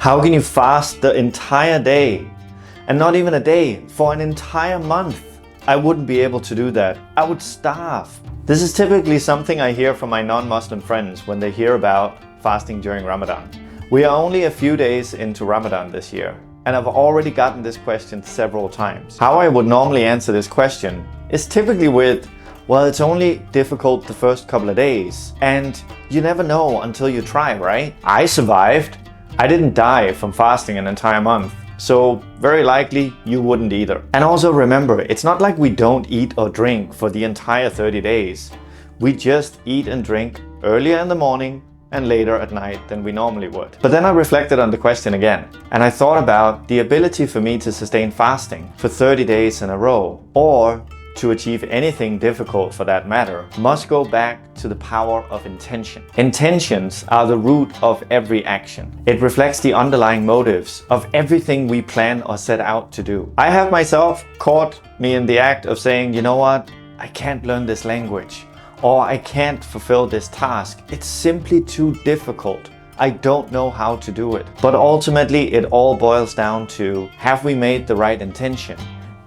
How can you fast the entire day? And not even a day, for an entire month? I wouldn't be able to do that. I would starve. This is typically something I hear from my non-Muslim friends when they hear about fasting during Ramadan. We are only a few days into Ramadan this year, and I've already gotten this question several times. How I would normally answer this question is typically with, well, it's only difficult the first couple of days, and you never know until you try, right? I survived. I didn't die from fasting an entire month, so very likely you wouldn't either. And also remember, it's not like we don't eat or drink for the entire 30 days. We just eat and drink earlier in the morning and later at night than we normally would. But then I reflected on the question again, and I thought about the ability for me to sustain fasting for 30 days in a row, or to achieve anything difficult for that matter, must go back to the power of intention. Intentions are the root of every action. It reflects the underlying motives of everything we plan or set out to do. I have myself caught me in the act of saying, you know what, I can't learn this language, or I can't fulfill this task. It's simply too difficult. I don't know how to do it. But ultimately, it all boils down to, have we made the right intention?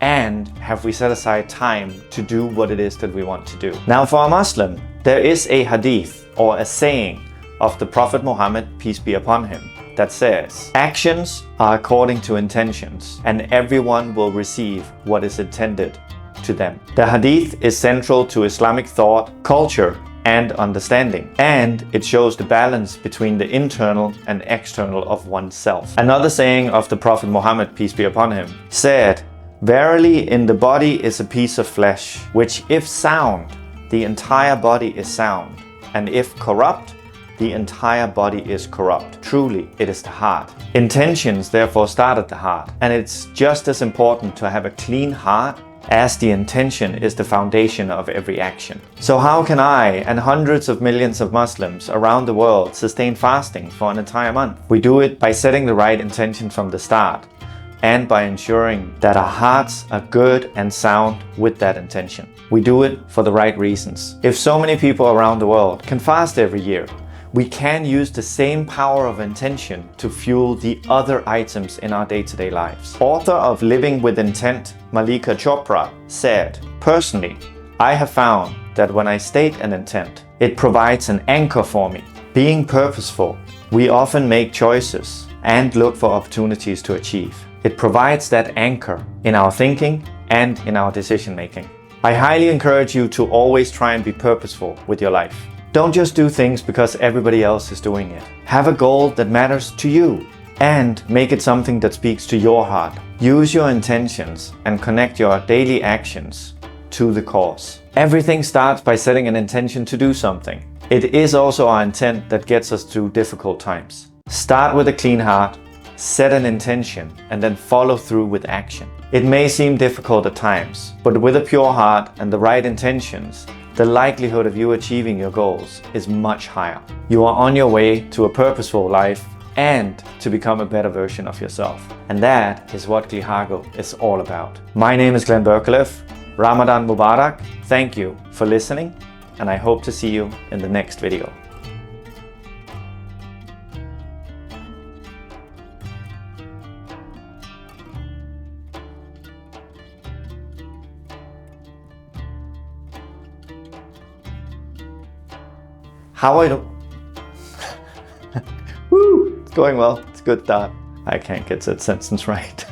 And have we set aside time to do what it is that we want to do? Now, for a Muslim, there is a hadith or a saying of the Prophet Muhammad, peace be upon him, that says, actions are according to intentions, and everyone will receive what is intended to them. The hadith is central to Islamic thought, culture, and understanding, and it shows the balance between the internal and external of oneself. Another saying of the Prophet Muhammad, peace be upon him, said, verily in the body is a piece of flesh, which if sound, the entire body is sound, and if corrupt, the entire body is corrupt. Truly, it is the heart. Intentions therefore start at the heart, and it's just as important to have a clean heart as the intention is the foundation of every action. So how can I and hundreds of millions of Muslims around the world sustain fasting for an entire month? We do it by setting the right intention from the start, and by ensuring that our hearts are good and sound with that intention. We do it for the right reasons. If so many people around the world can fast every year, we can use the same power of intention to fuel the other items in our day-to-day lives. Author of Living with Intent, Malika Chopra, said, personally, I have found that when I state an intent, it provides an anchor for me. Being purposeful, we often make choices and look for opportunities to achieve. It provides that anchor in our thinking and in our decision making. I highly encourage you to always try and be purposeful with your life. Don't just do things because everybody else is doing it. Have a goal that matters to you and make it something that speaks to your heart. Use your intentions and connect your daily actions to the cause. Everything starts by setting an intention to do something. It is also our intent that gets us through difficult times. Start with a clean heart. Set an intention and then follow through with action. It may seem difficult at times, but with a pure heart and the right intentions, the likelihood of you achieving your goals is much higher. You are on your way to a purposeful life and to become a better version of yourself. And that is what GLEHAGO is all about. My name is Glenn Berkelev. Ramadan Mubarak. Thank you for listening, and I hope to see you in the next video. How I do? Woo! It's going well. It's a good start. I can't get that sentence right.